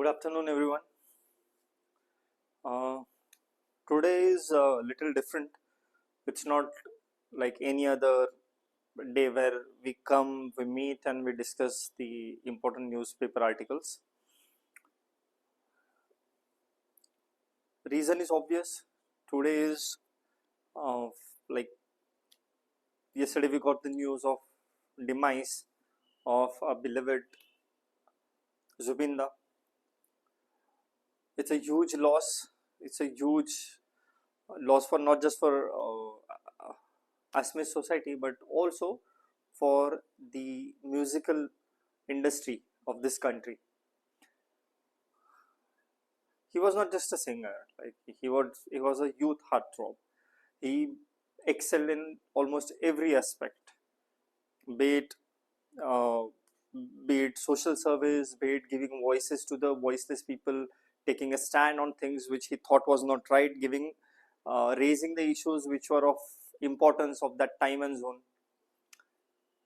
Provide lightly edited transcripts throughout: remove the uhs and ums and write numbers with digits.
Good afternoon, everyone. Uh, Today is a little different. It's not like any other day where we come, we meet, and we discuss the important newspaper articles. Reason is obvious. Today is uh, like yesterday we got the news of demise of our beloved Zubinda. It's a huge loss. It's a huge loss for not just for Assamese society, but also for the musical industry of this country. He was not just a singer; like he was a youth heartthrob. He excelled in almost every aspect, be it uh, be it social service, be it giving voices to the voiceless people, taking a stand on things which he thought was not right, giving raising the issues which were of importance of that time and zone.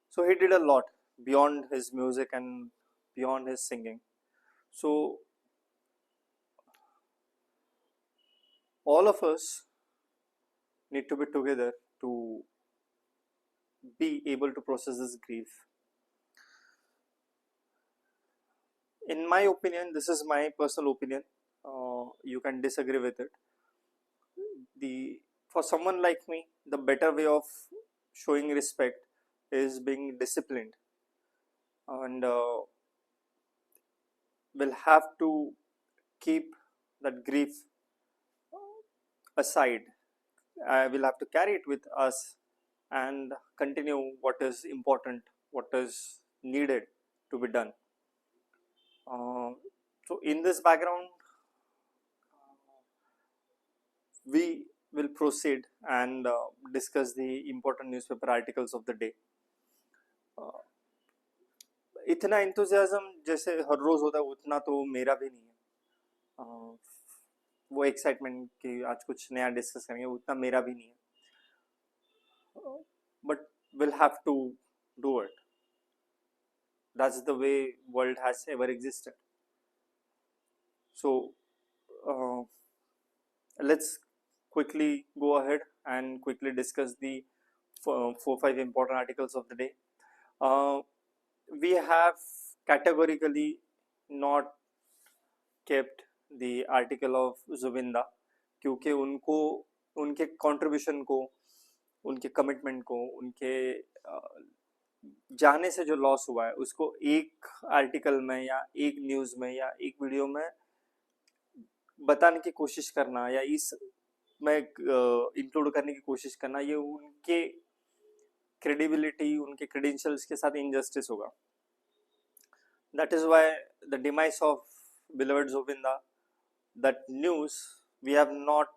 So he did a lot beyond his music and beyond his singing. So all of us need to be together to be able to process this grief. In my opinion, this is my personal opinion. You can disagree with it. The For someone like me, the better way of showing respect is being disciplined, and will have to keep that grief aside. I will have to carry it with us and continue what is important, what is needed to be done. Uh, so, in this background, we will proceed and discuss the important newspaper articles of the day. Uh, इतना इंतजाज़म जैसे हर रोज़ होता है उतना तो मेरा भी नहीं है. uh, वो एक्साइटमेंट कि आज कुछ नया डिस्कस करेंगे उतना मेरा भी नहीं है. But we'll have to do it. That's the way world has ever existed. So uh, let's quickly go ahead and quickly discuss the 4-5 important articles of the day. We have categorically not kept the article of Zubinda क्योंकि उनको उनके contribution को, उनके commitment को, उनके जाने से जो लॉस हुआ है उसको एक आर्टिकल में या एक न्यूज़ में या एक वीडियो में बताने की कोशिश करना या इस में इंक्लूड करने की कोशिश करना, ये उनके क्रेडिबिलिटी, उनके क्रेडेंशियल्स के साथ इनजस्टिस होगा. That is why the demise of beloved Zubinda, that news we have not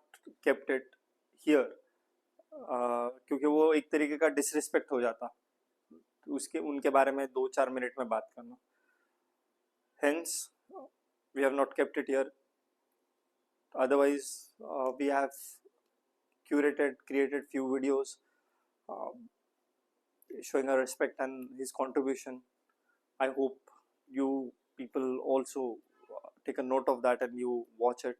kept it here, क्योंकि वो एक तरीके का डिसरिस्पेक्ट हो जाता उसके उनके बारे में 2-4 मिनट में बात करना. Hence we have not kept it here. Otherwise we have created few videos showing our respect and his contribution. I hope you people also take a note of that and you watch it.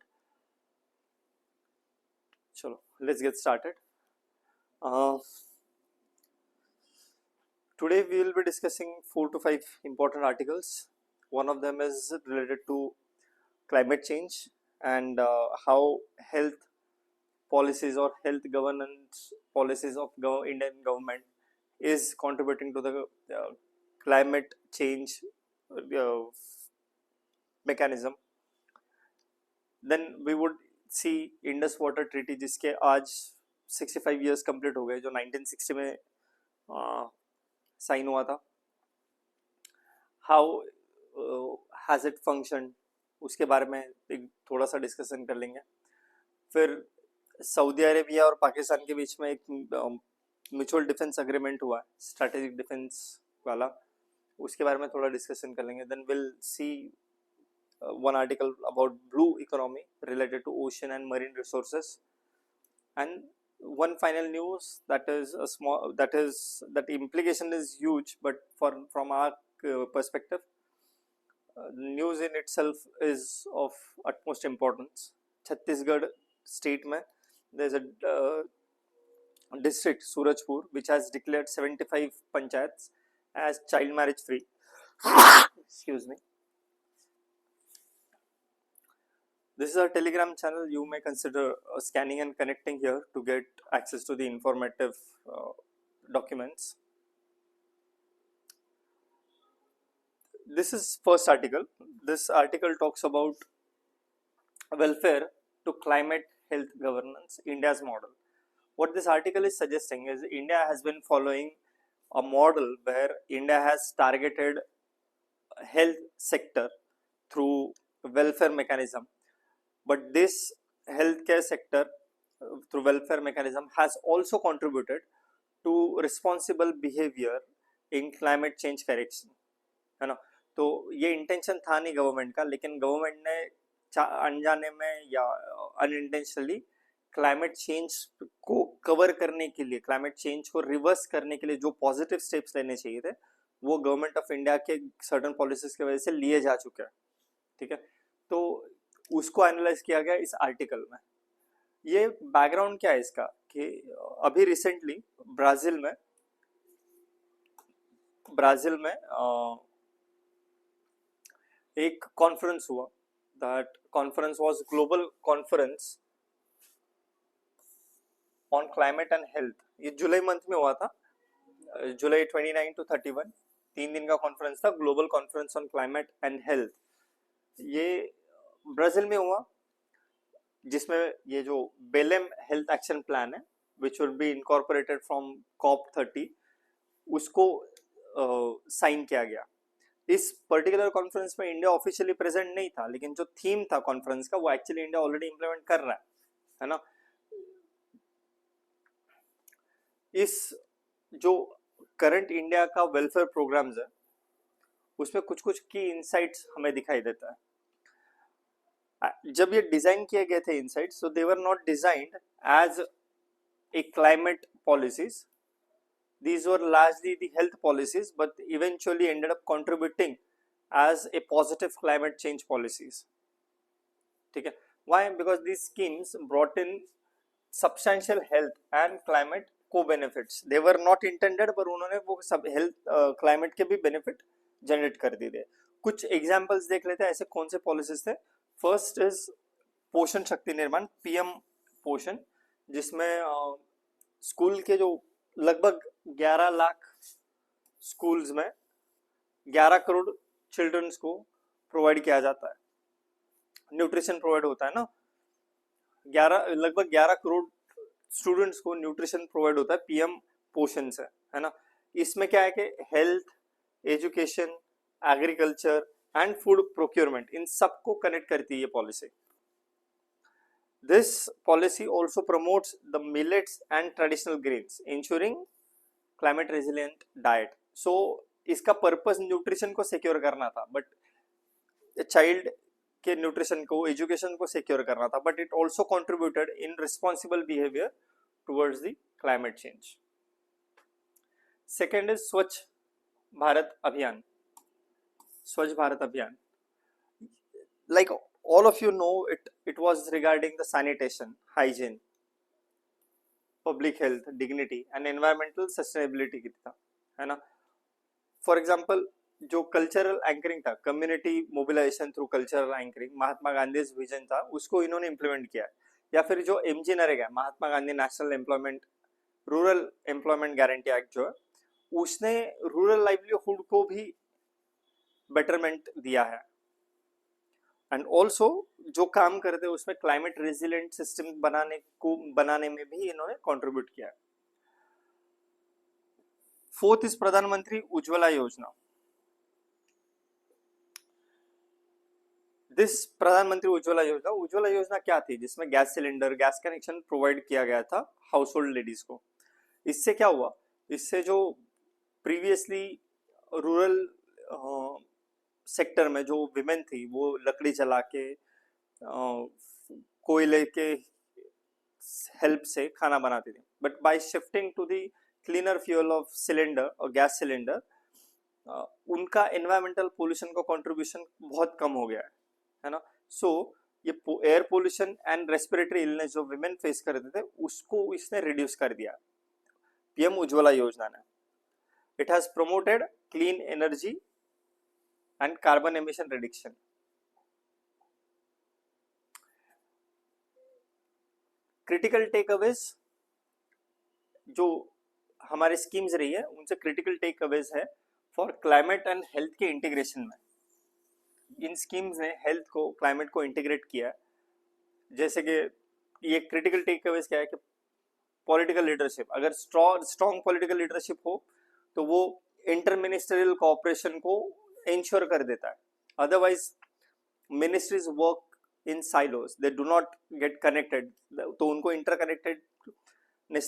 Chalo, let's get started. Today we will be discussing 4 to 5 important articles. One of them is related to climate change and how health policies or health governance policies of Indian government is contributing to the climate change mechanism. Then we would see Indus Water Treaty जिसके आज 65 years complete हो गए, जो 1960 में sign हुआ था. How has it functioned, उसके बारे में एक थोड़ा सा डिस्कशन कर लेंगे. फिर सऊदी अरेबिया और पाकिस्तान के बीच में एक म्यूचुअल डिफेंस एग्रीमेंट हुआ है, स्ट्रैटेजिक डिफेंस वाला, उसके बारे में थोड़ा डिस्कशन कर लेंगे. Then will see one article about blue economy related to ocean and marine resources, and one final news that is a small, that implication is huge, but from our perspective news in itself is of utmost importance. Chhattisgarh state में there's a district Surajpur which has declared 75 panchayats as child marriage free. Excuse me. This is a Telegram channel. You may consider scanning and connecting here to get access to the informative documents. This is first article. This article talks about welfare to climate health governance, India's model. What this article is suggesting is India has been following a model where India has targeted health sector through welfare mechanism, but this healthcare sector through welfare mechanism has also contributed to responsible behavior in climate change correction, है ना. तो ये intention था नहीं government का, लेकिन government ने अनजाने में या अनइंटेंशनली क्लाइमेट चेंज को कवर करने के लिए, क्लाइमेट चेंज को रिवर्स करने के लिए जो पॉजिटिव स्टेप्स लेने चाहिए थे वो गवर्नमेंट ऑफ इंडिया के सर्टन पॉलिसीज की वजह से लिए जा चुके हैं. ठीक है, तो उसको एनालाइज किया गया इस आर्टिकल में. ये बैकग्राउंड क्या है इसका कि अभी रिसेंटली ब्राजील में एक कॉन्फ्रेंस हुआ. That conference was global conference on climate and health. ये जुलाई मंथ में हुआ था, जुलाई 29 to 31, 3 दिन का कॉन्फ्रेंस था, global conference on climate and health. ये ब्राजील में हुआ, जिसमें ये जो बेलेम हेल्थ एक्शन प्लान है which will be incorporated from COP30 उसको साइन किया गया. इस पर्टिकुलर कॉन्फ्रेंस में इंडिया ऑफिशियली प्रेजेंट नहीं था, लेकिन जो थीम था कॉन्फ्रेंस का वो एक्चुअली इंडिया ऑलरेडी इंप्लीमेंट कर रहा है ना. इस जो करंट इंडिया का वेलफेयर प्रोग्राम्स है उसमें कुछ कुछ की इनसाइट्स हमें दिखाई देता है. जब ये डिजाइन किए गए थे insights, so they were not designed as a climate policies. These were largely the health policies, but eventually ended up contributing as a positive climate change policies. ठीक है, why? Because these schemes brought in substantial health and climate co-benefits. They were not intended, पर उन्होंने वो सब health climate के भी benefit generate कर दिए. कुछ examples देख लेते हैं ऐसे कौन से policies थे. फर्स्ट इज पोषण शक्ति निर्माण, PM पोषण, जिसमें स्कूल के जो लगभग 11 लाख स्कूल्स में 11 करोड़ चिल्ड्रंस को प्रोवाइड किया जाता है, न्यूट्रिशन प्रोवाइड होता है ना. लगभग 11 करोड़ स्टूडेंट्स को न्यूट्रिशन प्रोवाइड होता है PM पोषण से, है ना. इसमें क्या है कि health, education, agriculture and food procurement, इन सबको कनेक्ट करती है ये policy. This policy also promotes the millets and traditional grains, ensuring climate resilient diet. So इसका पर्पस न्यूट्रिशन को सिक्योर करना था, बट चाइल्ड के न्यूट्रिशन को, एजुकेशन को सिक्योर करना था, but it also contributed in responsible behaviour towards the climate change. Second is Swachh Bharat अभियान. Swachh Bharat Abhiyan, like all of you know, it was regarding the sanitation, hygiene, public health, dignity and environmental sustainability की था, है ना. For example, जो cultural anchoring था, community mobilisation through cultural anchoring, Mahatma Gandhi vision था, उसको इन्होंने इम्प्लीमेंट किया. या फिर जो MG NREGA, Mahatma Gandhi national employment rural employment guarantee act जो है, उसने रूरल लाइवलीहुड को भी बेटरमेंट दिया है. एंड ऑल्सो जो काम करते हैं उसमें क्लाइमेट रेजिलिएंट सिस्टम बनाने में भी इन्होंने कंट्रीब्यूट किया है. फोर्थ इज प्रधानमंत्री उज्ज्वला योजना. दिस प्रधानमंत्री उज्ज्वला योजना क्या थी, जिसमें gas cylinder, gas connection provide किया गया था हाउस होल्ड लेडीज को. इससे क्या हुआ, इससे जो प्रीवियसली रूरल सेक्टर में जो विमेन थी वो लकड़ी जला के, कोयले के हेल्प से खाना बनाती थी, but by shifting to the cleaner fuel of cylinder और गैस सिलेंडर, उनका एनवायरमेंटल पोल्यूशन का कंट्रीब्यूशन बहुत कम हो गया है ना। सो ये air pollution and respiratory illness जो विमेन फेस करते थे उसको इसने रिड्यूस कर दिया पीएम उज्ज्वला योजना ने। It has promoted clean energy and carbon emission reduction. Critical takeaways जो हमारे स्कीम्स रही है उनसे क्रिटिकल टेक अवेज है फॉर क्लाइमेट एंड हेल्थ के इंटीग्रेशन में। इन स्कीम्स ने हेल्थ को क्लाइमेट को इंटीग्रेट किया। जैसे कि ये क्रिटिकल टेक अवेज क्या है कि पॉलिटिकल लीडरशिप, अगर स्ट्रॉन्ग पॉलिटिकल लीडरशिप हो तो वो इंटर मिनिस्ट्रियल कोऑपरेशन को इंश्योर कर देता है। Otherwise ministries work in silos, they do not get connected, तो उनको इंटरकनेक्टेड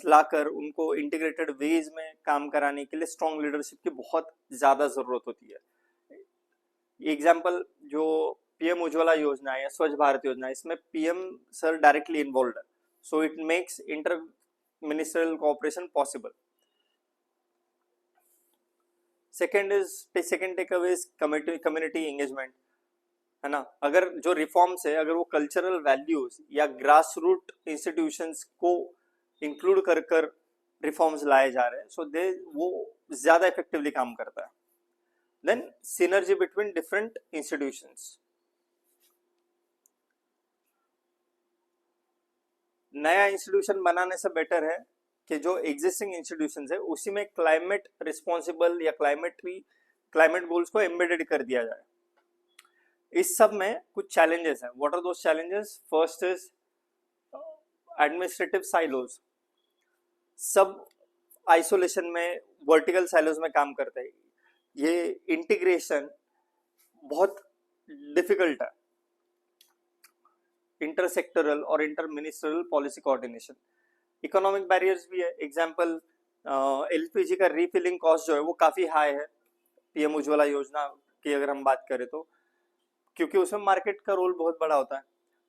लाकर उनको इंटीग्रेटेड वेज में काम कराने के लिए स्ट्रॉन्ग लीडरशिप की बहुत ज्यादा जरूरत होती है। एग्जाम्पल जो पीएम उज्ज्वला योजना है या स्वच्छ भारत योजना है, इसमें पीएम सर डायरेक्टली इन्वॉल्व है, so it makes inter ministerial cooperation possible. Second takeaway is community engagement, है ना। अगर जो रिफॉर्म्स है अगर वो कल्चरल वैल्यूज या ग्रास रूट इंस्टीट्यूशंस को इंक्लूड कर कर रिफॉर्म्स लाए जा रहे हैं, सो दे वो ज्यादा इफेक्टिवली काम करता है। Then synergy between different institutions. नया इंस्टीट्यूशन बनाने से बेटर है कि जो एग्जिस्टिंग इंस्टीट्यूशंस है उसी में क्लाइमेट रिस्पॉन्सिबल या क्लाइमेट गोल्स को एम्बेडेड कर दिया जाए। इस सब में कुछ चैलेंजेस हैं। What are those challenges? First is administrative silos. सब आइसोलेशन में वर्टिकल साइलोज में काम करते हैं। ये इंटीग्रेशन बहुत डिफिकल्ट है। इंटरसेक्टरल और inter ministerial policy coordination. Economic barriers भी है। एग्जाम्पल एलपीजी का रीफिलिंग कॉस्ट जो है वो काफी हाई है पीएम उज्ज्वला योजना की अगर हम बात करें तो, क्योंकि उसमें मार्केट का रोल बहुत बड़ा होता है।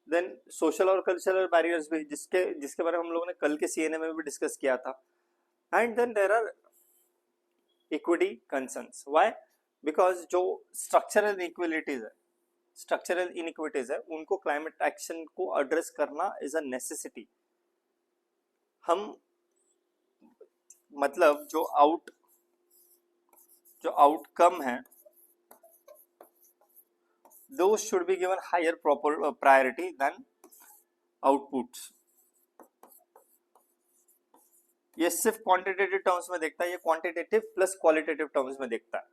देन सोशल और कल्चरल बैरियर्स भी, जिसके बारे में हम लोगों ने कल के सीएनए में भी डिस्कस किया था। And then there are equity concerns. Why? Because जो स्ट्रक्चरल इनइक्विटीज है उनको क्लाइमेट एक्शन को एड्रेस करना इज अ नेसेसिटी। हम मतलब जो आउटकम है those should be given higher priority than outputs। ये सिर्फ क्वांटिटेटिव टर्म्स में देखता है, ये क्वांटिटेटिव प्लस क्वालिटेटिव टर्म्स में देखता है।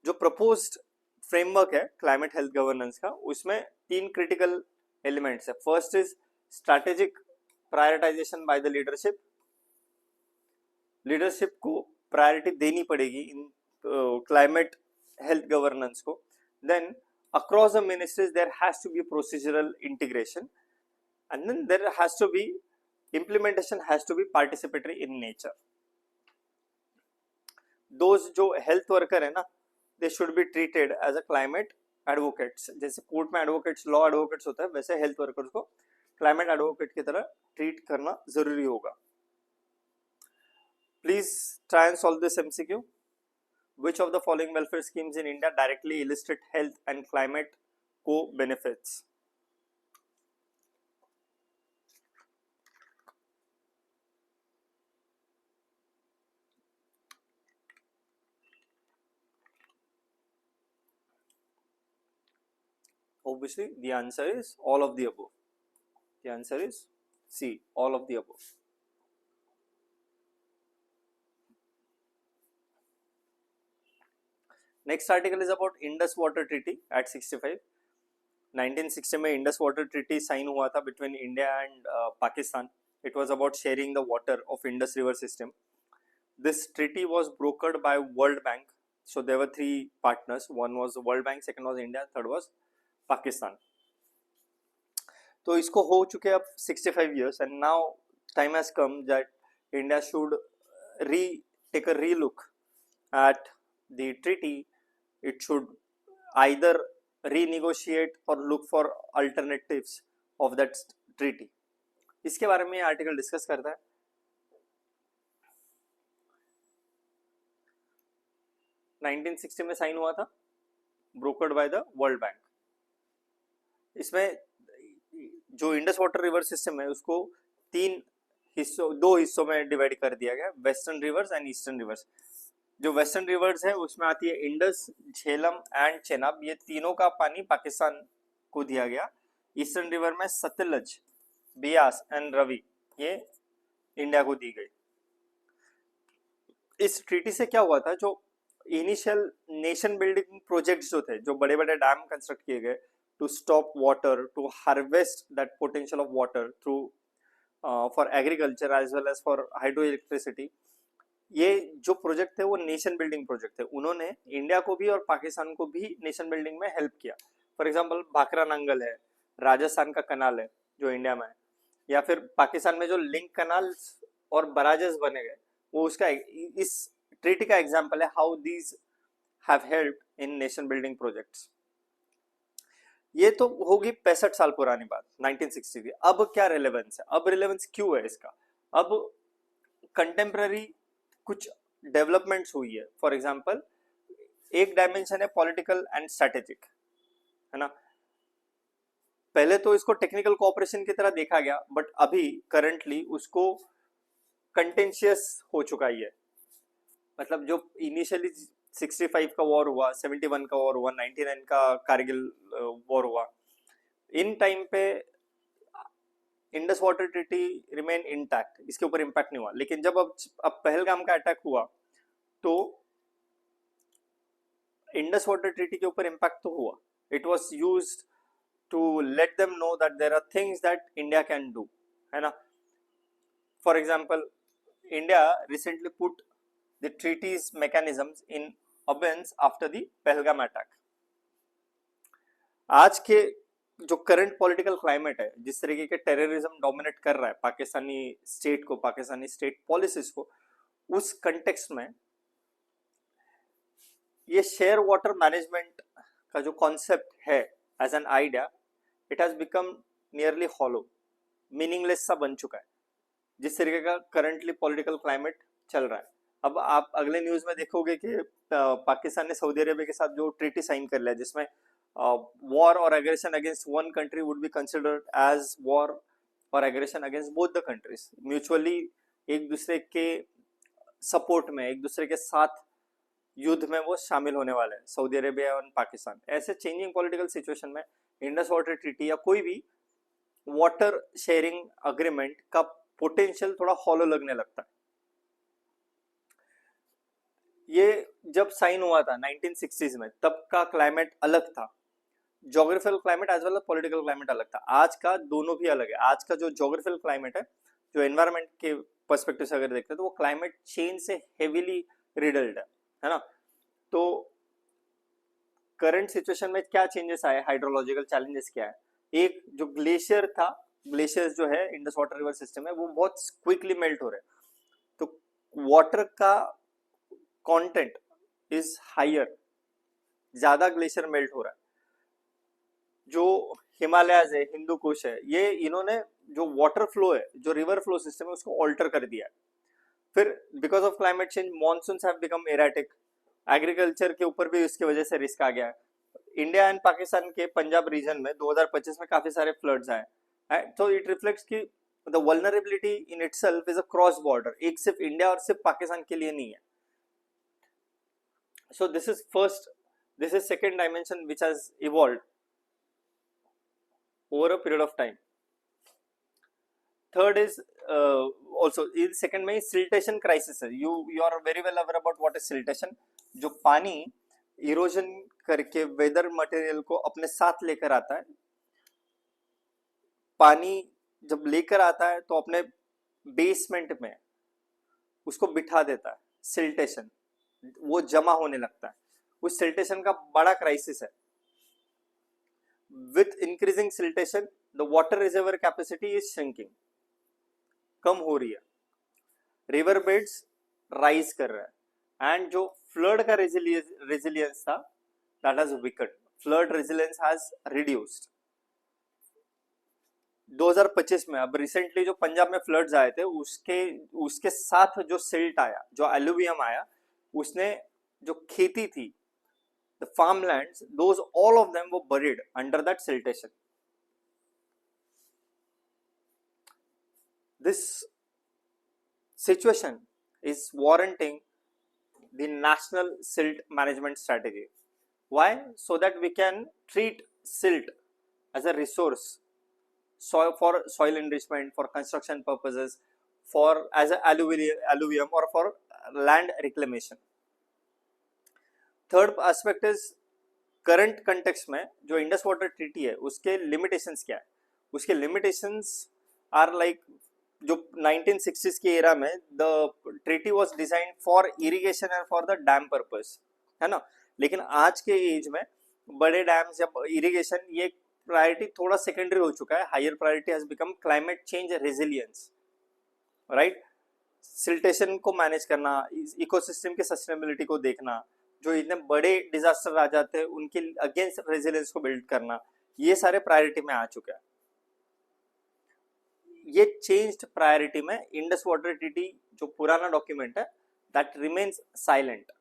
जो प्रपोज्ड फ्रेमवर्क है क्लाइमेट हेल्थ गवर्नेंस का, उसमें 3 क्रिटिकल एलिमेंट्स है। First is strategic prioritisation by the leadership को प्रायोरिटी देनी पड़ेगी इन क्लाइमेट हेल्थ गवर्नेंस को। Then across the ministries there has to be procedural integration, and then there has to be implementation has to be participatory in nature। those जो health worker है ना, they should be treated as a climate advocates। जैसे court में advocates, law advocates होता है, वैसे health workers को climate advocate की तरह ट्रीट करना जरूरी होगा। Please try and solve this MCQ. Which of the following welfare schemes in India directly illustrate health and climate co-benefits? Obviously, the answer is all of the above. The answer is C, all of the above. Next article is about Indus Water Treaty at 65। 1960 में Indus water treaty sign हुआ था between India and Pakistan. It was about sharing the water of Indus river system. This treaty was brokered by World Bank. So there were 3 partners, one was World Bank, second was India, third was Pakistan. तो इसको हो चुके अब 65 years and now time has come that India should take a relook at the treaty। It should either renegotiate or look for alternatives of that treaty। इसके बारे में article discuss करता है। नाइनटीन 1960 में साइन हुआ था, brokered by the world bank. इसमें जो इंडस वाटर रिवर सिस्टम है उसको दो हिस्सों में डिवाइड कर दिया गया, western rivers and eastern reverse. जो वेस्टर्न रिवर्स है उसमें आती है इंडस, झेलम एंड चेनाब, ये तीनों का पानी पाकिस्तान को दिया गया। ईस्टर्न रिवर में सतलज, बियास एंड रवि, ये इंडिया को दी गई। इस ट्रीटी से क्या हुआ था, जो इनिशियल नेशन बिल्डिंग प्रोजेक्ट्स जो थे, जो बड़े बड़े डैम कंस्ट्रक्ट किए गए to stop water, to harvest that potential of water through for agriculture as well as for hydro electricity, ये जो प्रोजेक्ट थे वो नेशन बिल्डिंग प्रोजेक्ट थे। उन्होंने इंडिया को भी और पाकिस्तान को भी नेशन बिल्डिंग में हेल्प किया। फॉर एग्जांपल भाखरा नांगल है, राजस्थान का कनाल है जो इंडिया में है, या फिर पाकिस्तान में जो लिंक कनाल और बराजेस बने गए, वो उसका इस ट्रीटी का एग्जांपल है, how these have helped in nation building projects. ये तो होगी 65 साल पुरानी बात, 1960 की। अब क्या रिलेवेंस है, अब रिलेवेंस क्यों है इसका? अब कंटेम्प्ररी कुछ डेवलपमेंट्स हुई है। फॉर एग्जांपल एक डायमेंशन है पॉलिटिकल एंड स्ट्रेटेजिक, है ना। पहले तो इसको टेक्निकल कोऑपरेशन की तरह देखा गया, बट अभी करंटली उसको कंटेंशियस हो चुका ही है। मतलब जो इनिशियली 65 का वॉर हुआ, 71 का वॉर हुआ, 99 का कारगिल वॉर हुआ, इन टाइम पे Indus water treaty remain intact, इसके ऊपर इंपैक्ट नहीं हुआ। लेकिन जब अब पहलगाम का अटैक हुआ तो इंडस वाटर ट्रीटी के ऊपर इंपैक्ट तो हुआ। It was used to let them know that there are things that India can do, है ना। For example India recently put the treaties mechanisms in abeyance after the Pahalgam attack. आज के जो current political climate है, जिस तरीके के terrorism dominate कर रहा है पाकिस्तानी स्टेट को, पाकिस्तानी स्टेट पॉलिसीज को, उस कंटेक्स्ट में ये शेयर वाटर मैनेजमेंट का जो कॉन्सेप्ट है as an idea, it has become nearly hollow, meaningless सा बन चुका है, जिस तरीके का करंटली पॉलिटिकल क्लाइमेट चल रहा है। अब आप अगले न्यूज में देखोगे कि पाकिस्तान ने सऊदी अरेबिया के साथ जो ट्रीटी साइन कर लिया, जिसमें war or aggression against one country would be considered as war or aggression against both the countries, mutually एक दूसरे के सपोर्ट में, एक दूसरे के साथ युद्ध में वो शामिल होने वाले हैं, सऊदी अरेबिया और पाकिस्तान। ऐसे चेंजिंग पॉलिटिकल सिचुएशन में इंडस वाटर ट्रीटी या कोई भी वाटर शेयरिंग अग्रीमेंट का पोटेंशियल थोड़ा हॉलो लगने लगता है। ये जब साइन हुआ था 1960s में, तब का क्लाइमेट अलग था, geographical climate as well as political climate अलग था। आज का दोनों भी अलग है। आज का जो जोग्राफिकल क्लाइमेट है, जो एनवायरनमेंट के पर्सपेक्टिव से अगर देखते हैं, तो वो क्लाइमेट चेंज से हेवीली रिडल्ड है ना। तो करंट सिचुएशन में क्या चेंजेस आए, हाइड्रोलॉजिकल चैलेंजेस क्या है? एक जो ग्लेशियर था, ग्लेशियर्स जो है इंडस वाटर रिवर सिस्टम में, वो बहुत क्विकली मेल्ट हो रहे हैं, तो वाटर का कंटेंट इज हायर, ज्यादा ग्लेशियर मेल्ट हो रहा है। जो हिमालयज है, हिंदू कुश है, ये इन्होंने जो वाटर फ्लो है, जो रिवर फ्लो सिस्टम है, उसको ऑल्टर कर दिया है। फिर because of climate change monsoons have become erratic, agriculture के ऊपर भी इसकी वजह से रिस्क आ गया है। इंडिया एंड पाकिस्तान के पंजाब रीजन में 2025 में काफी सारे फ्लड्स आए, तो इट रिफ्लेक्ट्स कि the vulnerability in itself is a cross border, एक सिर्फ इंडिया और सिर्फ पाकिस्तान के लिए नहीं है। So this is second dimension which has evolved over a period of time. Third is also in second में siltation crisis है। You are very well aware about what is siltation, जो पानी इरोजन करके वेदर मटेरियल को अपने साथ लेकर आता है। पानी जब लेकर आता है तो अपने बेसमेंट में उसको बिठा देता है, सिल्टेशन, वो जमा होने लगता है। उस सिल्टेशन का बड़ा क्राइसिस है। With increasing siltation, the water reservoir capacity is shrinking, कम हो रही है, रिवर बेड्स राइज कर रहा है, एंड जो फ्लड का रेजिलियंस था, that has weakened, flood resilience has reduced. 2025 में, अब रिसेंटली जो पंजाब में फ्लड्स आए थे उसके उसके साथ जो सिल्ट आया, जो एलुवियम आया, उसने जो खेती थी, the farmlands, those all of them were buried under that siltation. This situation is warranting the national silt management strategy. Why? So that we can treat silt as a resource for soil enrichment, for construction purposes, for as a alluvium or for land reclamation. Third aspect is current context में जो Indus water treaty है उसके limitations क्या है? उसके limitations are like जो 1960s के era में the treaty was design for irrigation and for the dam purpose, है ना, लेकिन आज के एज में बड़े डैम्स या इरिगेशन ये प्रायोरिटी थोड़ा सेकेंडरी हो चुका है. Higher priority has become climate change resilience, right. Siltation को मैनेज करना, इकोसिस्टम के सस्टेनेबिलिटी को देखना, जो इतने बड़े डिजास्टर आ जाते हैं उनके अगेंस्ट रेजिलियंस को बिल्ड करना, ये सारे प्रायोरिटी में आ चुका है. ये चेंज्ड प्रायोरिटी में इंडस वाटर ट्रीटी जो पुराना डॉक्यूमेंट है that remains silent.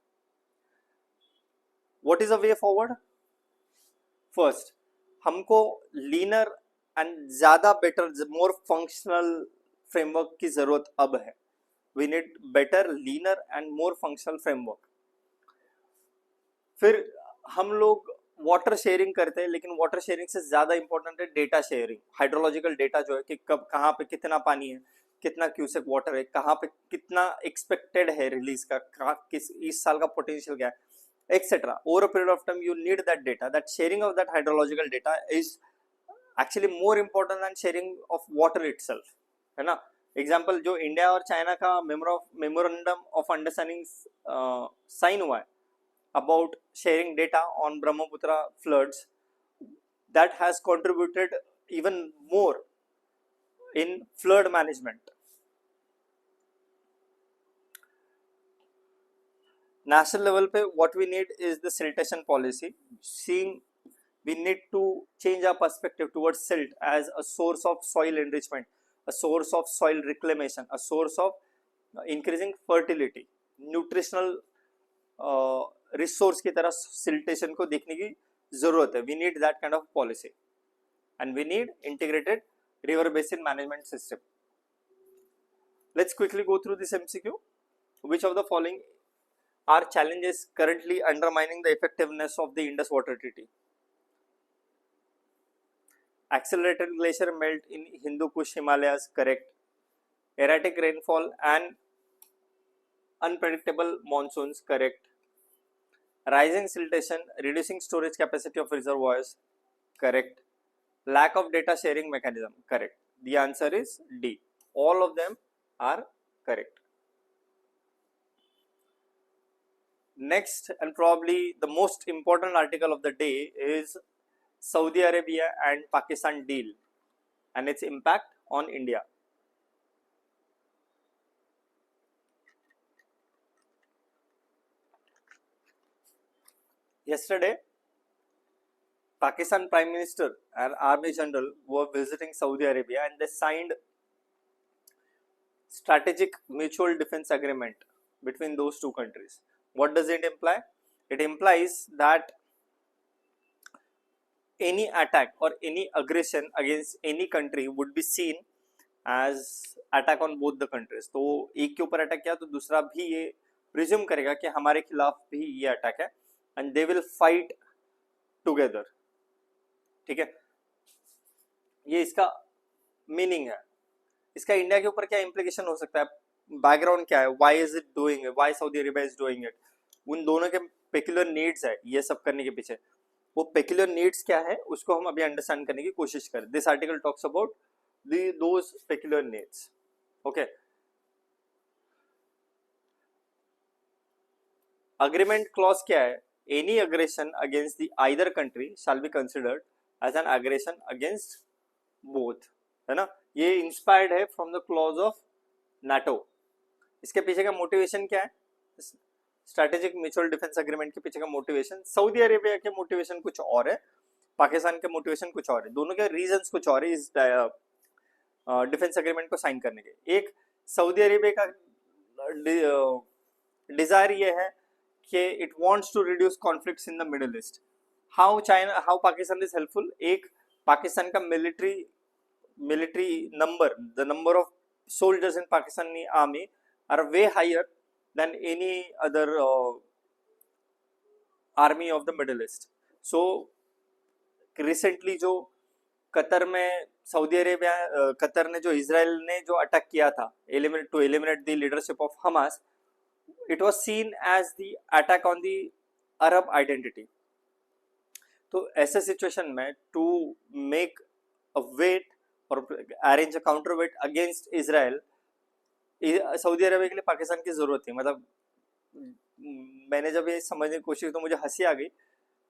What is a way forward? First, हमको लीनर एंड ज्यादा बेटर, मोर फंक्शनल फ्रेमवर्क की जरूरत अब है. We need better, leaner and more functional framework. फिर हम लोग वाटर शेयरिंग करते हैं, लेकिन वाटर शेयरिंग से ज्यादा इंपॉर्टेंट है डेटा शेयरिंग. हाइड्रोलॉजिकल डेटा जो है कि कब कहाँ पे कितना पानी है, कितना क्यूसेक वाटर है, कहाँ पे कितना एक्सपेक्टेड है रिलीज का, किस इस साल का पोटेंशियल क्या है, etcetera. Over a period of time you need that data. That sharing of that hydrological data is actually more important then sharing of water itself, है ना. एग्जाम्पल, जो इंडिया और चाइना का मेमोरेंडम ऑफ अंडरस्टैंडिंग साइन हुआ है about sharing data on Brahmaputra floods, that has contributed even more in flood management. National level पे what we need is the siltation policy. Seeing we need to change our perspective towards silt as a source of soil enrichment, a source of soil reclamation, a source of increasing fertility, nutritional resource की तरह siltation को देखने की जरूरत है. We need that kind of policy and we need integrated river basin management system. Let's quickly go through this MCQ. Which of the following are challenges currently undermining the effectiveness of the Indus water treaty? Accelerated glacier melt in Hindu Kush Himalayas, correct. Erratic rainfall and unpredictable monsoons, correct. Rising siltation, reducing storage capacity of reservoirs, correct. Lack of data sharing mechanism, correct. The answer is D. All of them are correct. Next, and probably the most important article of the day, is Saudi Arabia and Pakistan deal and its impact on India. Yesterday, Pakistan Prime Minister and Army General were visiting Saudi Arabia and they signed strategic mutual defense agreement between those two countries. What does it imply? It implies that any attack or any aggression against any country would be seen as attack on both the countries. तो एक के ऊपर attack किया तो दूसरा भी ये presume करेगा कि हमारे खिलाफ भी ये अटैक है and they will fight together. ठीक है, ये इसका मीनिंग है. इसका इंडिया के ऊपर क्या इंप्लीकेशन हो सकता है, बैकग्राउंड क्या है, why is it doing it, why Saudi Arabia is doing it. उन दोनों के पेक्युलर नीड्स है ये सब करने के पीछे. वो पेक्युलर नीड्स क्या है उसको हम अभी अंडरस्टैंड करने की कोशिश करें. This article talks about those peculiar needs. Okay, agreement clause क्या है? Any aggression against the either country shall be considered as an aggression against both, है ना. ये इंस्पायर्ड है from the clause of NATO. इसके पीछे का मोटिवेशन क्या है? स्ट्रेटेजिक म्यूचुअल डिफेंस एग्रीमेंट के पीछे का मोटिवेशन, सऊदी अरेबिया के मोटिवेशन कुछ और है, पाकिस्तान के मोटिवेशन कुछ और है, दोनों के रीजंस कुछ और है. इस डिफेंस एग्रीमेंट को साइन करने के। एक सऊदी अरेबिया का डिजायर ये है कि it wants to reduce conflicts in the Middle East. How Pakistan is helpful? एक, पाकिस्तान का military number, the number of soldiers in Pakistani army are way higher than any other army of the Middle East. So recently जो Qatar में Qatar ने जो Israel ने जो attack किया था to eliminate the leadership of Hamas, it was seen as the attack on the Arab identity. तो ऐसे सिचुएशन में टू मेक अ वेट और अरेंज अ counter wait against Israel, Saudi Arabia के लिए पाकिस्तान की जरूरत थी। मतलब मैंने जब ये समझने की कोशिश तो मुझे हंसी आ गई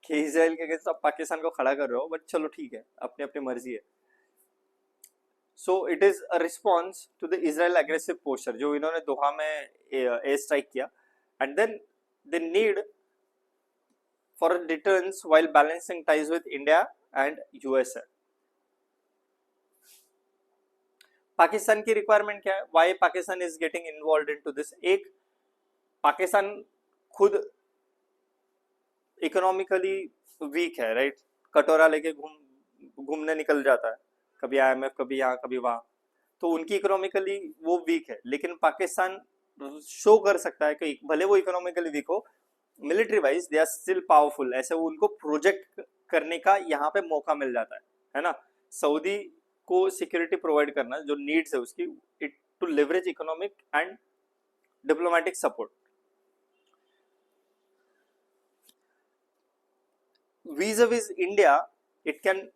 कि इजराइल के अगेंस्ट आप पाकिस्तान को खड़ा कर रहे हो, बट चलो ठीक है, अपनी अपनी मर्जी है। So it is a response to the Israel aggressive posture जो इन्होंने दोहा में एयर स्ट्राइक किया, and then they need for deterrence while balancing ties with India and USA. Pakistan की रिक्वायरमेंट क्या है? Why Pakistan is getting involve in to this? एक, पाकिस्तान खुद economically weak है, राइट? कटोरा लेके घूमने निकल जाता है, कभी IMF, कभी यहाँ कभी वहां, तो उनकी इकोनॉमिकली वो वीक है। लेकिन पाकिस्तान शो कर सकता है कि भले वो इकोनॉमिकली वीक हो, military wise they are still powerful. ऐसे वो उनको प्रोजेक्ट करने का यहाँ पे मौका मिल जाता है ना? सऊदी को सिक्योरिटी प्रोवाइड करना जो नीड्स है उसकी, it to leverage economic and diplomatic support. vis-a-vis India, it can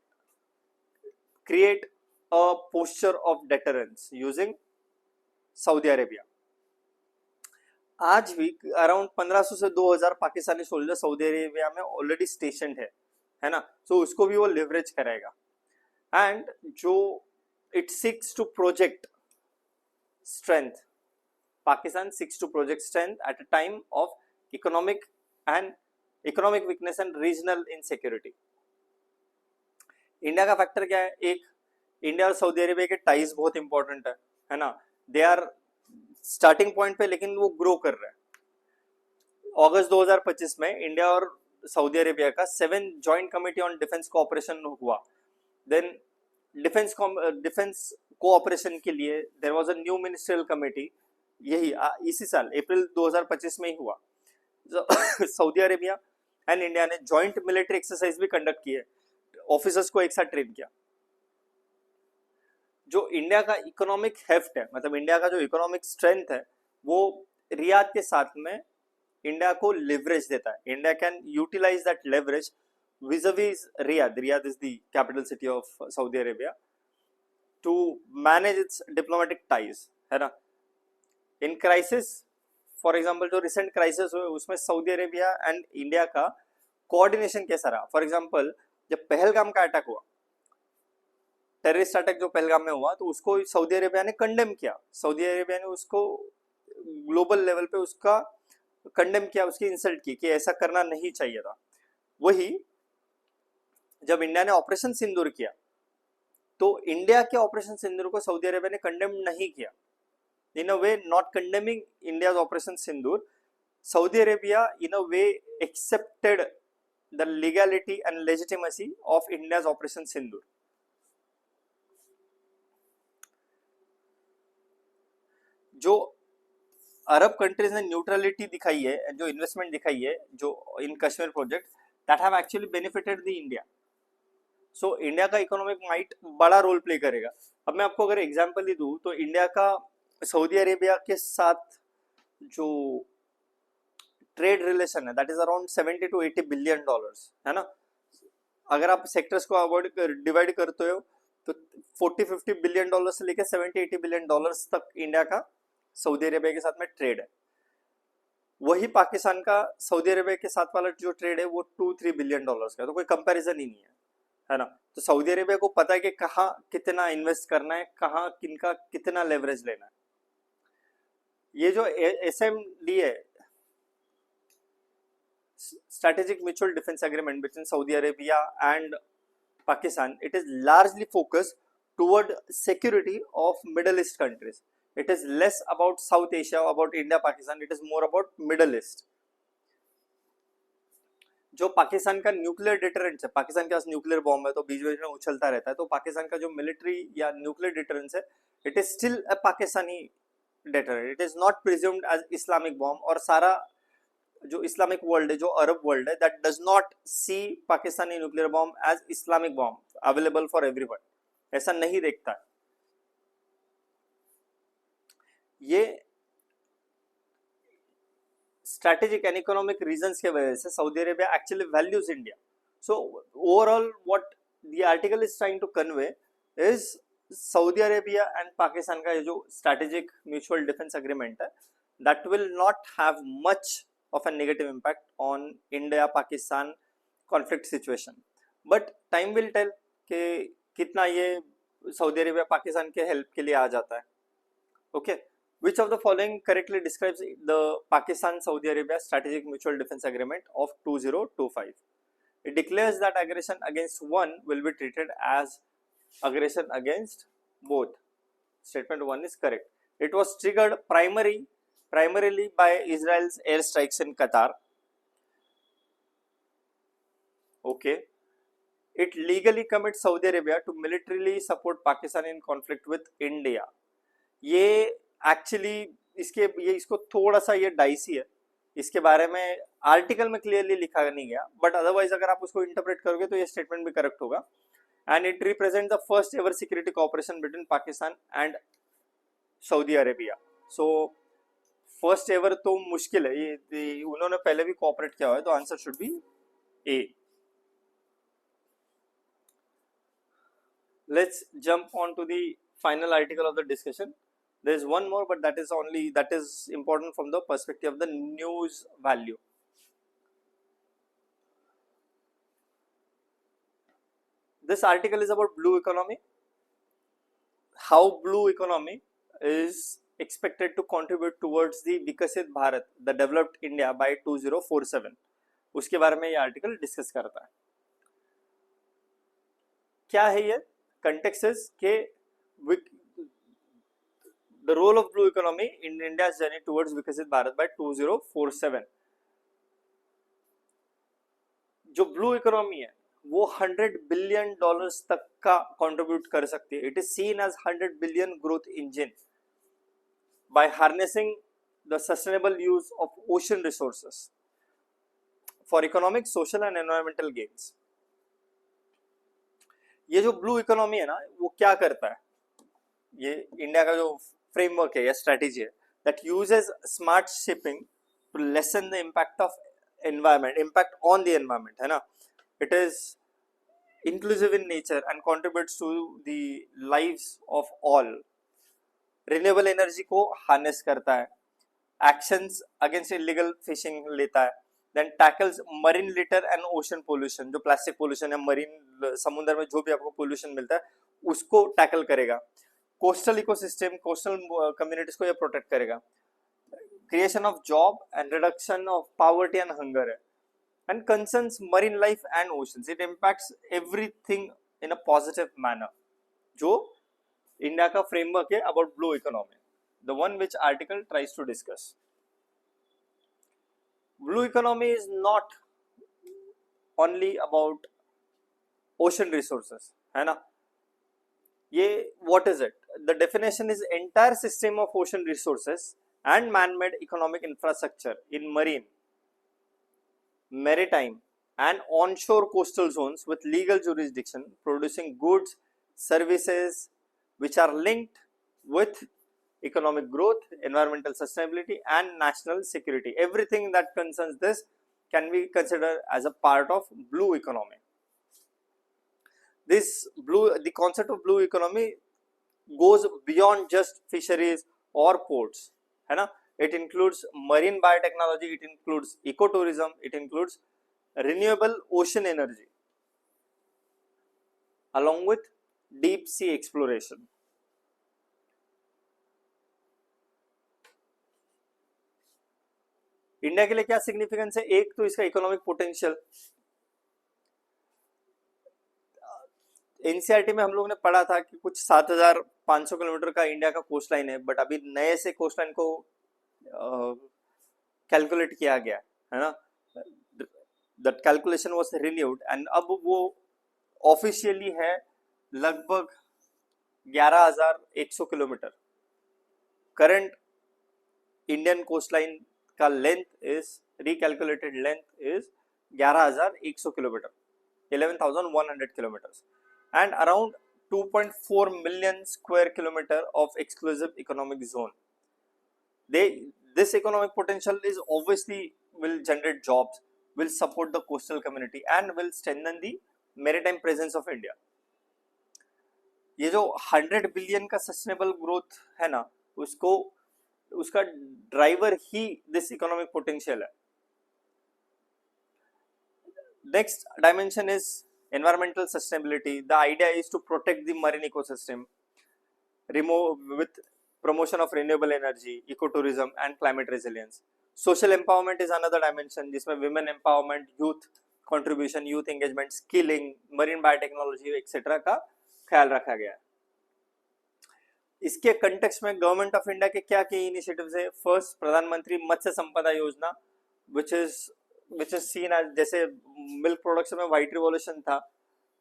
create a posture of deterrence using Saudi Arabia. आज भी अराउंड 1500 से 2000 पाकिस्तानी सोल्जर सऊदी अरेबिया में ऑलरेडी स्टेशन है ना? सो उसको भी वो लेवरेज करेगा, एंड जो it seeks to project strength, Pakistan seeks to project strength at a time of economic weakness and regional insecurity. India का फैक्टर क्या है? एक, इंडिया और सऊदी अरेबिया के टाइज बहुत इंपॉर्टेंट है ना? दे आर स्टार्टिंग पॉइंट पे, लेकिन वो ग्रो कर रहे हैं। अगस्त 2025 में इंडिया और सऊदी अरेबिया का 7 joint committee on defence cooperation हुआ। देन डिफेंस कोऑपरेशन के लिए there was a new ministerial committee, यही इसी साल अप्रैल 2025 में ही हुआ। सऊदी अरेबिया एंड इंडिया ने जॉइंट मिलिट्री एक्सरसाइज भी कंडक्ट किए, ऑफिसर्स को एक साथ ट्रेन किया। जो इंडिया का इकोनॉमिक हेफ्ट है, मतलब इंडिया का जो इकोनॉमिक स्ट्रेंथ है, वो रियाद के साथ में इंडिया को लेवरेज देता है। India can utilize that leverage vis-a-vis Riyadh is the capital city of Saudi Arabia, to manage its diplomatic ties, है ना? इन क्राइसिस, फॉर एग्जाम्पल जो रिसेंट क्राइसिस हुए उसमें सऊदी अरेबिया एंड इंडिया का coordination कैसा रहा? फॉर एग्जाम्पल जब पहलगाम का अटैक हुआ, टेररिस्ट अटैक जो पहलगाम में हुआ, तो उसको सऊदी अरेबिया ने कंडेम किया। सऊदी अरेबिया ने उसको ग्लोबल लेवल पे उसका कंडेम किया, उसकी इंसल्ट की कि ऐसा करना नहीं चाहिए था। वही जब इंडिया ने ऑपरेशन सिंदूर किया, तो इंडिया के ऑपरेशन सिंदूर को सऊदी अरेबिया ने कंडेम नहीं किया। In a way, not condemning India's Operation Sindoor, Saudi Arabia in a way accepted the legality and legitimacy of India's Operation Sindoor. जो अरब कंट्रीज ने न्यूट्रलिटी दिखाई है, जो इन्वेस्टमेंट दिखाई है, जो in Kashmir project, that have actually benefited the India. So India का economic might बड़ा रोल प्ले करेगा। अब मैं आपको अगर एग्जांपल ही दूं, तो इंडिया का सऊदी अरेबिया के साथ जो ट्रेड रिलेशन है, that is around 70 to 80 billion dollars, है ना? अगर आप सेक्टर्स को डिवाइड करते हो, तो 40-50 बिलियन डॉलर से लेकर 70-80 बिलियन डॉलर्स तक इंडिया का सऊदी अरेबिया के साथ में ट्रेड है। वही पाकिस्तान का सऊदी अरेबिया के साथ वाला जो ट्रेड है वो 2-3 बिलियन डॉलर्स का, तो कोई कंपैरिजन ही नहीं है ना? तो सऊदी अरेबिया को पता है कि कहाँ कितना इन्वेस्ट करना है, कहाँ किनका कितना लेवरेज लेना है। ये जो SMD है, strategic mutual defence agreement between Saudi Arabia and Pakistan, it is largely focused toward security of Middle East countries. It is less about South Asia, about India, Pakistan. It is more about Middle East. जो पाकिस्तान का nuclear deterrence है, पाकिस्तान के पास nuclear bomb है तो बीच बीच में उछलता रहता है, तो पाकिस्तान का जो मिलिट्री या न्यूक्लियर डिटरेंस है, it is still a Pakistani deterrent, it is not presumed as Islamic bomb. और सारा जो इस्लामिक वर्ल्ड है, जो अरब वर्ल्ड है, that does not see Pakistani nuclear bomb as Islamic bomb available for everyone, ऐसा नहीं देखता है. ये strategic and economic reasons के वजह से Saudi Arabia actually values India. So overall what the article is trying to convey is Saudi Arabia and Pakistan का ये जो strategic mutual defense agreement है, that will not have much of a negative impact on India Pakistan conflict situation. But time will tell कि कितना ये Saudi Arabia Pakistan के help के लिए आ जाता है. Okay. Which of the following correctly describes the Pakistan-Saudi Arabia Strategic Mutual Defense Agreement of 2025? It declares that aggression against one will be treated as aggression against both. Statement 1 is correct. It was triggered primarily by Israel's airstrikes in Qatar. Okay. It legally commits Saudi Arabia to militarily support Pakistan in conflict with India. ये actually इसको थोड़ा सा ये dicey है, इसके बारे में article में क्लियरली लिखा नहीं गया, बट अदरवाइज अगर आप उसको इंटरप्रेट करोगे तो ये स्टेटमेंट भी करेक्ट होगा. And it represent the first ever security cooperation between Pakistan and Saudi Arabia. So first ever तो मुश्किल है, ये उन्होंने पहले भी कोऑपरेट किया हुआ है, तो answer should be A. Let's jump on to the final article of the discussion. There is one more, but that is important from the perspective of the news value. This article is about blue economy. How blue economy is expected to contribute towards the Vikasit Bharat, the developed India by 2047. उसके बारे में ये article discuss करता है. क्या है ये? Context is के the role of blue economy in India's journey towards Vikasit Bharat by 2047. जो ब्लू इकोनॉमी है वो $100 बिलियन तक का कंट्रीब्यूट कर सकती है. It is seen as 100 billion growth engine by harnessing the sustainable use of ocean resources for economic, social and environmental gains. ये जो ब्लू इकोनॉमी है ना, वो क्या करता है? ये इंडिया का जो फ्रेमवर्क है या स्ट्रेटेजी है, that uses smart shipping to lessen the impact of impact on the environment, है ना. It is inclusive in nature and contributes to the lives of all. Renewable energy को harness करता है, actions against illegal fishing लेता है, then tackles marine litter and ocean pollution. जो plastic pollution है, marine समुद्र में जो भी आपको pollution मिलता है उसको tackle करेगा. कोस्टल इकोसिस्टम, कोस्टल कम्युनिटीज को ये प्रोटेक्ट करेगा. Creation of job and reduction of poverty and hunger है, and concerns marine life and oceans. It impacts everything in a positive manner. जो इंडिया का फ्रेमवर्क है about blue economy, the one which article tries to discuss. Blue economy is not only about ocean resources, है ना. ये what is it? The definition is entire system of ocean resources and man-made economic infrastructure in marine, maritime and onshore coastal zones with legal jurisdiction producing goods, services which are linked with economic growth, environmental sustainability and national security. Everything that concerns this can be considered as a part of blue economy. The concept of blue economy goes beyond just fisheries or ports, है ना. It includes marine biotechnology, it includes ecotourism, it includes renewable ocean energy along with deep sea exploration. India के लिए क्या significance है? एक तो इसका economic potential, NCERT में हम लोग ने पढ़ा था कि कुछ 7,500 किलोमीटर का इंडिया का कोस्ट लाइन है, बट अभी नए से कोस्ट लाइन को कैलकुलेट किया गया है ना, that calculation was renewed and अब वो ऑफिशियली है लगभग 11,100 kilometre. Current Indian coast line का length is recalculated length is 11,100 kilometre, 11,100 kilometers, and around 2.4 million square kilometer of exclusive economic zone. This economic potential is obviously will generate jobs, will support the coastal community and will strengthen the maritime presence of India. ये जो 100 billion का sustainable growth है ना, उसको उसका driver he this economic potential है। Next dimension is environmental sustainability. The idea is to protect the marine ecosystem, with promotion of renewable energy, ecotourism and climate resilience. Social empowerment is another dimension जिसमें women empowerment, youth contribution, youth engagement, skilling, marine biotechnology etc. का ख्याल रखा गया है। इसके context में government of India के क्या की इनिशिएटिव्स है? फर्स्ट, प्रधानमंत्री मत्स्य संपदा योजना, which is seen as, जैसे मिल्क प्रोडक्शन में व्हाइट रिवॉल्यूशन था,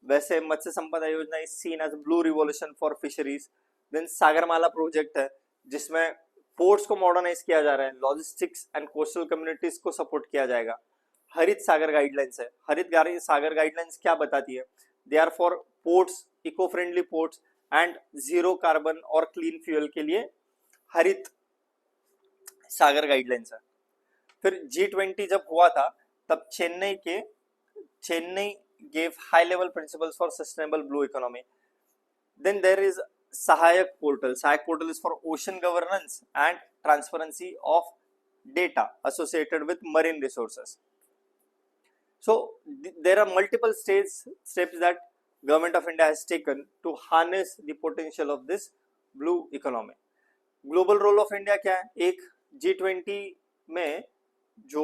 वैसे Matsya Sampada Yojana is seen as blue revolution for fisheries. Then Sagarmala project है जिसमें पोर्ट्स को मॉडर्नाइज किया जा रहा है, लॉजिस्टिक्स एंड कोस्टल कम्युनिटीज को सपोर्ट किया जाएगा। हरित सागर गाइडलाइंस है। हरित सागर गाइडलाइंस क्या बताती है? They are for ports, eco friendly ports and zero carbon और क्लीन फ्यूल के लिए हरित सागर गाइडलाइंस है। फिर G20 जब हुआ था तब Chennai gave high level principles for sustainable blue economy. Then there is Sahayak portal. Sahayak portal is for ocean governance and transparency of data associated with marine resources. So there are multiple steps that government of India has taken to harness the potential of this blue economy. Global role of India क्या है? एक G20 में जो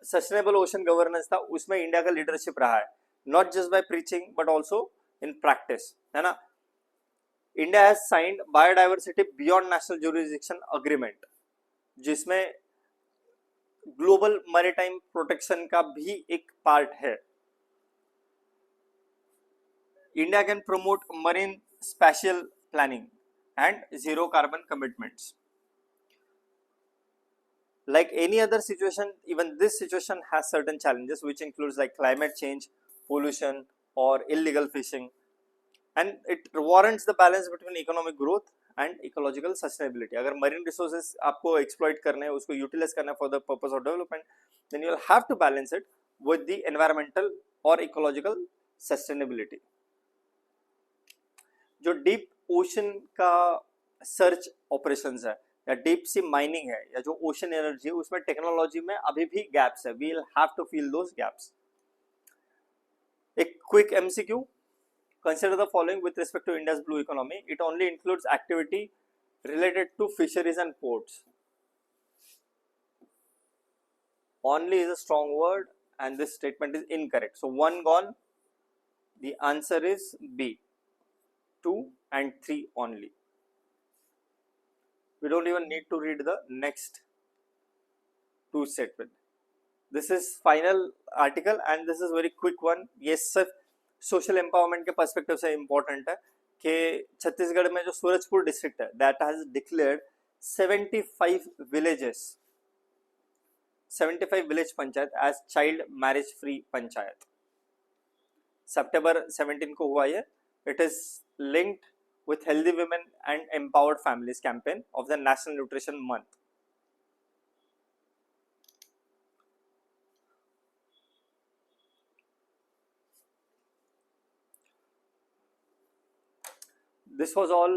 sustainable ocean governance था उसमें India का leadership रहा है, not just by preaching but also in practice, है ना। India has signed biodiversity beyond national jurisdiction agreement, जिसमें ग्लोबल मैरीटाइम प्रोटेक्शन का भी एक पार्ट है। India can promote marine special planning and zero carbon commitments. Like any other situation, even this situation has certain challenges, which includes like climate change, pollution, or illegal fishing, and it warrants the balance between economic growth and ecological sustainability. अगर marine resources आपको exploit करने हैं, उसको utilize करना है for the purpose of development, then you will have to balance it with the environmental or ecological sustainability. जो deep ocean का search operations है या डीप सी माइनिंग है या जो ओशन एनर्जी है, उसमें टेक्नोलॉजी में अभी भी गैप्स है। We will have to fill those gaps. एक quick MCQ, consider the following with respect to India's blue economy. It only includes activity related to fisheries and ports. Only is a strong word and this statement is incorrect. So 1 gone. The answer is B. 2 and 3 only. We don't even need to read the next 2 statement. This is final article and this is very quick one. Yes sir, social empowerment के perspective से important है कि छत्तीसगढ़ में जो Surajpur district है that has declared 75 villages, 75 village panchayat as child marriage free panchayat. सितंबर 17 को हुआ ये। It is linked with healthy women and empowered families campaign of the National Nutrition Month. This was all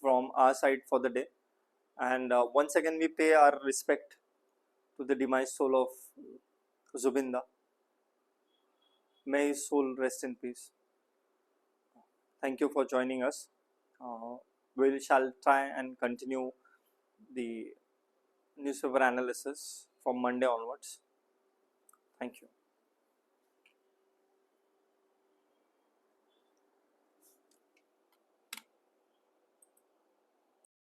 from our side for the day, and once again we pay our respect to the demised soul of Zubinda. May his soul rest in peace. Thank you for joining us. We shall try and continue the newspaper analysis from Monday onwards. Thank you.